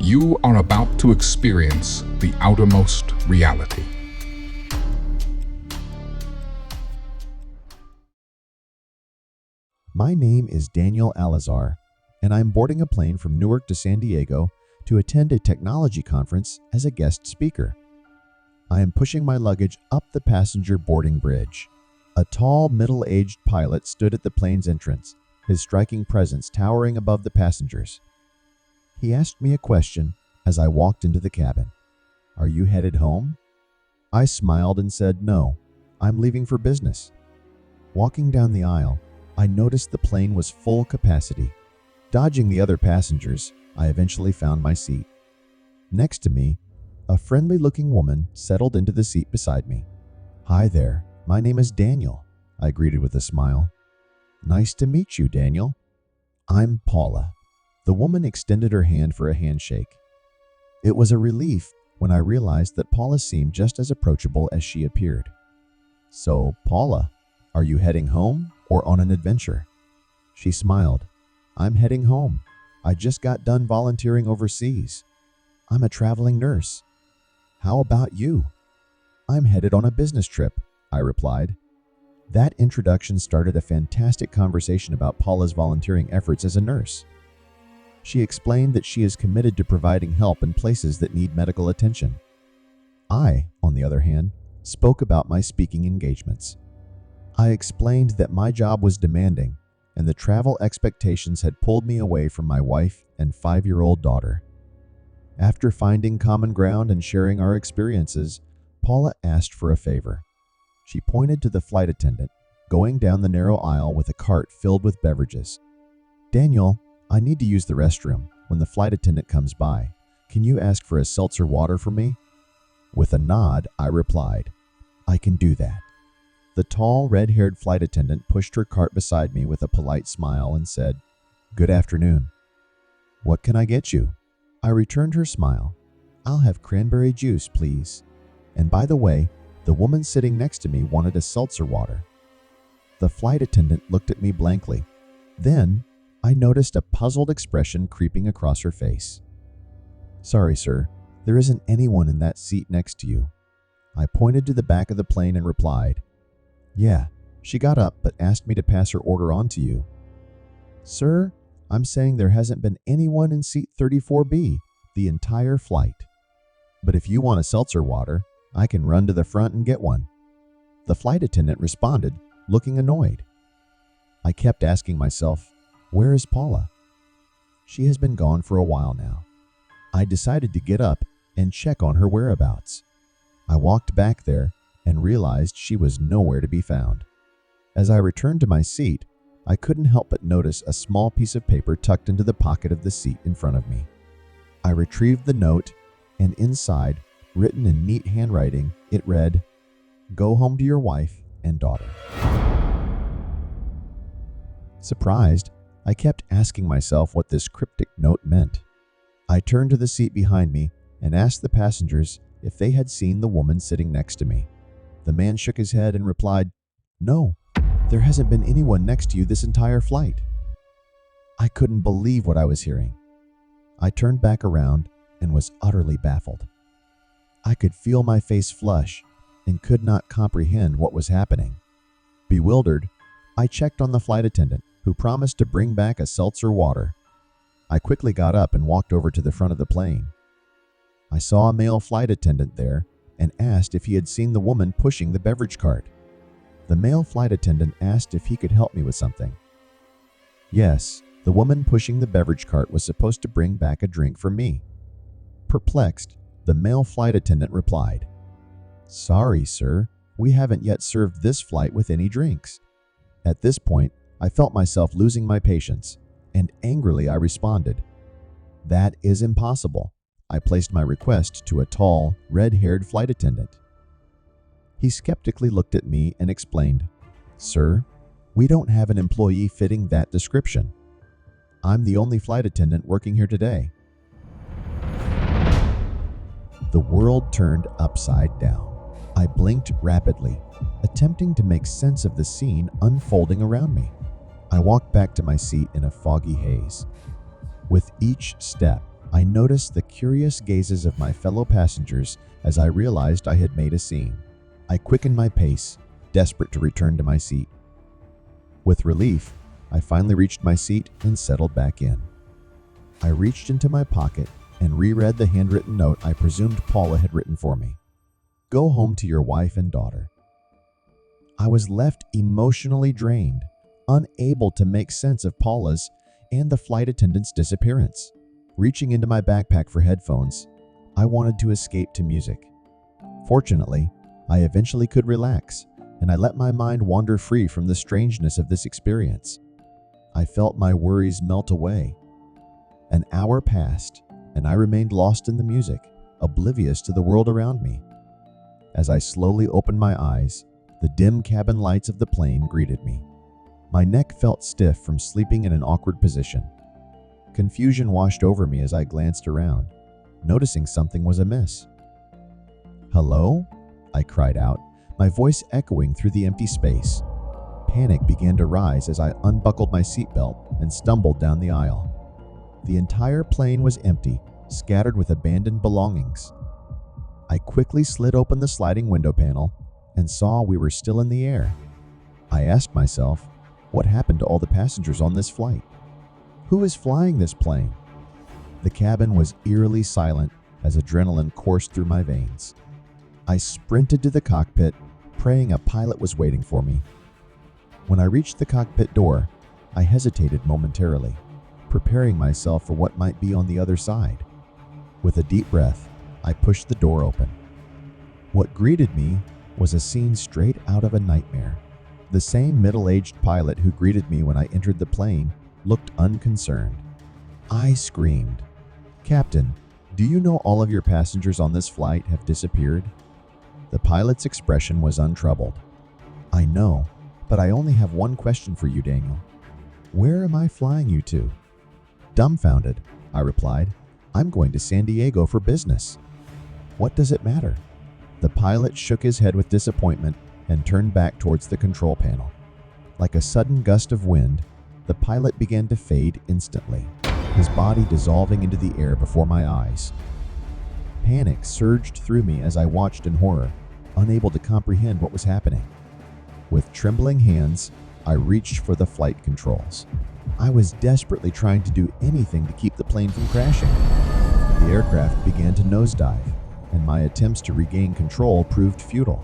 You are about to experience the outermost reality. My name is Daniel Alazar, and I'm boarding a plane from Newark to San Diego to attend a technology conference as a guest speaker. I am pushing my luggage up the passenger boarding bridge. A tall, middle-aged pilot stood at the plane's entrance, his striking presence towering above the passengers. He asked me a question as I walked into the cabin. "Are you headed home?" I smiled and said, "No, I'm leaving for business." Walking down the aisle, I noticed the plane was full capacity. Dodging the other passengers, I eventually found my seat. Next to me, a friendly-looking woman settled into the seat beside me. "Hi there, my name is Daniel," I greeted with a smile. "Nice to meet you, Daniel." "I'm Paula." The woman extended her hand for a handshake. It was a relief when I realized that Paula seemed just as approachable as she appeared. "So, Paula, are you heading home or on an adventure?" She smiled. "I'm heading home. I just got done volunteering overseas. I'm a traveling nurse." "How about you?" "I'm headed on a business trip," I replied. That introduction started a fantastic conversation about Paula's volunteering efforts as a nurse. She explained that she is committed to providing help in places that need medical attention. I, on the other hand, spoke about my speaking engagements. I explained that my job was demanding, and the travel expectations had pulled me away from my wife and 5-year-old daughter. After finding common ground and sharing our experiences, Paula asked for a favor. She pointed to the flight attendant, going down the narrow aisle with a cart filled with beverages. "Daniel, I need to use the restroom. When the flight attendant comes by, can you ask for a seltzer water for me?" With a nod, I replied, "I can do that." The tall, red-haired flight attendant pushed her cart beside me with a polite smile and said, "Good afternoon. What can I get you?" I returned her smile. "I'll have cranberry juice, please. And by the way, the woman sitting next to me wanted a seltzer water." The flight attendant looked at me blankly. Then, I noticed a puzzled expression creeping across her face. "Sorry, sir, there isn't anyone in that seat next to you." I pointed to the back of the plane and replied, "Yeah, she got up but asked me to pass her order on to you." "Sir, I'm saying there hasn't been anyone in seat 34B the entire flight. But if you want a seltzer water, I can run to the front and get one." The flight attendant responded, looking annoyed. I kept asking myself, where is Paula? She has been gone for a while now. I decided to get up and check on her whereabouts. I walked back there and realized she was nowhere to be found. As I returned to my seat, I couldn't help but notice a small piece of paper tucked into the pocket of the seat in front of me. I retrieved the note, and inside, written in neat handwriting, it read, "Go home to your wife and daughter." Surprised, I kept asking myself what this cryptic note meant. I turned to the seat behind me and asked the passengers if they had seen the woman sitting next to me. The man shook his head and replied, "No, there hasn't been anyone next to you this entire flight." I couldn't believe what I was hearing. I turned back around and was utterly baffled. I could feel my face flush and could not comprehend what was happening. Bewildered, I checked on the flight attendant, who promised to bring back a seltzer water. I quickly got up and walked over to the front of the plane. I saw a male flight attendant there and asked if he had seen the woman pushing the beverage cart. The male flight attendant asked if he could help me with something. Yes, the woman pushing the beverage cart was supposed to bring back a drink for me. Perplexed, the male flight attendant replied, "Sorry, sir, we haven't yet served this flight with any drinks." At this point, I felt myself losing my patience, and angrily I responded, "That is impossible." I placed my request to a tall, red-haired flight attendant. He skeptically looked at me and explained, "Sir, we don't have an employee fitting that description. I'm the only flight attendant working here today." The world turned upside down. I blinked rapidly, attempting to make sense of the scene unfolding around me. I walked back to my seat in a foggy haze. With each step, I noticed the curious gazes of my fellow passengers as I realized I had made a scene. I quickened my pace, desperate to return to my seat. With relief, I finally reached my seat and settled back in. I reached into my pocket and reread the handwritten note I presumed Paula had written for me. Go home to your wife and daughter. I was left emotionally drained, unable to make sense of Paula's and the flight attendant's disappearance. Reaching into my backpack for headphones, I wanted to escape to music. Fortunately, I eventually could relax, and I let my mind wander free from the strangeness of this experience. I felt my worries melt away. An hour passed, and I remained lost in the music, oblivious to the world around me. As I slowly opened my eyes, the dim cabin lights of the plane greeted me. My neck felt stiff from sleeping in an awkward position. Confusion washed over me as I glanced around, noticing something was amiss. "Hello?" I cried out, my voice echoing through the empty space. Panic began to rise as I unbuckled my seatbelt and stumbled down the aisle. The entire plane was empty, scattered with abandoned belongings. I quickly slid open the sliding window panel and saw we were still in the air. I asked myself, what happened to all the passengers on this flight? Who is flying this plane? The cabin was eerily silent as adrenaline coursed through my veins. I sprinted to the cockpit, praying a pilot was waiting for me. When I reached the cockpit door, I hesitated momentarily, preparing myself for what might be on the other side. With a deep breath, I pushed the door open. What greeted me was a scene straight out of a nightmare. The same middle-aged pilot who greeted me when I entered the plane looked unconcerned. I screamed, "Captain, do you know all of your passengers on this flight have disappeared?" The pilot's expression was untroubled. "I know, but I only have one question for you, Daniel. Where am I flying you to?" Dumbfounded, I replied, "I'm going to San Diego for business." "What does it matter?" The pilot shook his head with disappointment and turned back towards the control panel. Like a sudden gust of wind, the pilot began to fade instantly, his body dissolving into the air before my eyes. Panic surged through me as I watched in horror, unable to comprehend what was happening. With trembling hands, I reached for the flight controls. I was desperately trying to do anything to keep the plane from crashing. The aircraft began to nosedive, and my attempts to regain control proved futile.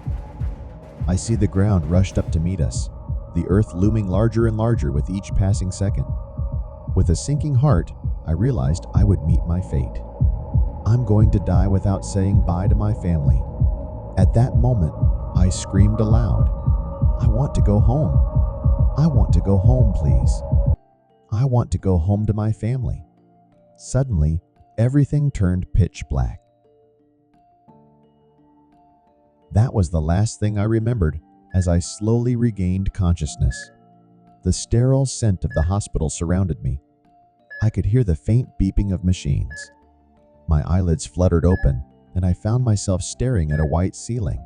I see the ground rushed up to meet us, the earth looming larger and larger with each passing second. With a sinking heart, I realized I would meet my fate. I'm going to die without saying bye to my family. At that moment, I screamed aloud, "I want to go home. I want to go home, please. I want to go home to my family." Suddenly, everything turned pitch black. That was the last thing I remembered as I slowly regained consciousness. The sterile scent of the hospital surrounded me. I could hear the faint beeping of machines. My eyelids fluttered open, and I found myself staring at a white ceiling.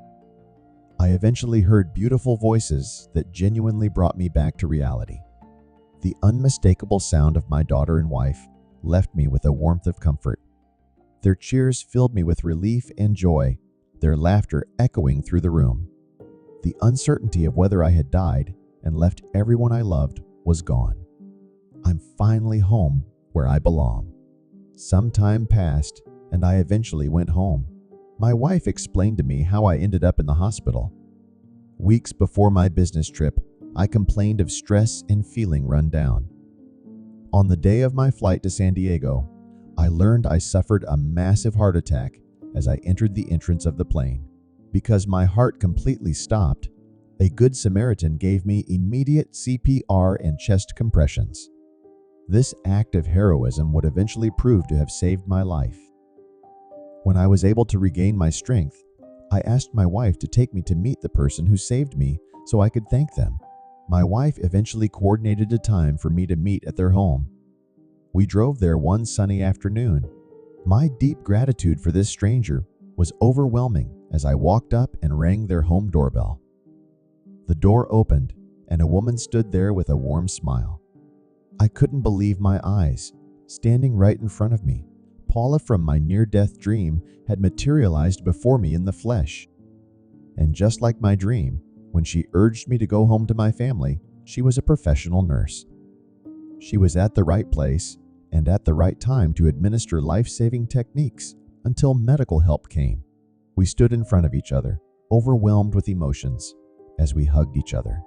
I eventually heard beautiful voices that genuinely brought me back to reality. The unmistakable sound of my daughter and wife left me with a warmth of comfort. Their cheers filled me with relief and joy, their laughter echoing through the room. The uncertainty of whether I had died and left everyone I loved was gone. I'm finally home where I belong. Some time passed, and I eventually went home. My wife explained to me how I ended up in the hospital. Weeks before my business trip, I complained of stress and feeling run down. On the day of my flight to San Diego, I learned I suffered a massive heart attack as I entered the entrance of the plane. Because my heart completely stopped, a Good Samaritan gave me immediate CPR and chest compressions. This act of heroism would eventually prove to have saved my life. When I was able to regain my strength, I asked my wife to take me to meet the person who saved me so I could thank them. My wife eventually coordinated a time for me to meet at their home. We drove there one sunny afternoon. My deep gratitude for this stranger was overwhelming as I walked up and rang their home doorbell. The door opened, and a woman stood there with a warm smile. I couldn't believe my eyes. Standing right in front of me, Paula from my near-death dream had materialized before me in the flesh. And just like my dream, when she urged me to go home to my family, she was a professional nurse. She was at the right place and at the right time to administer life-saving techniques until medical help came. We stood in front of each other, overwhelmed with emotions, as we hugged each other.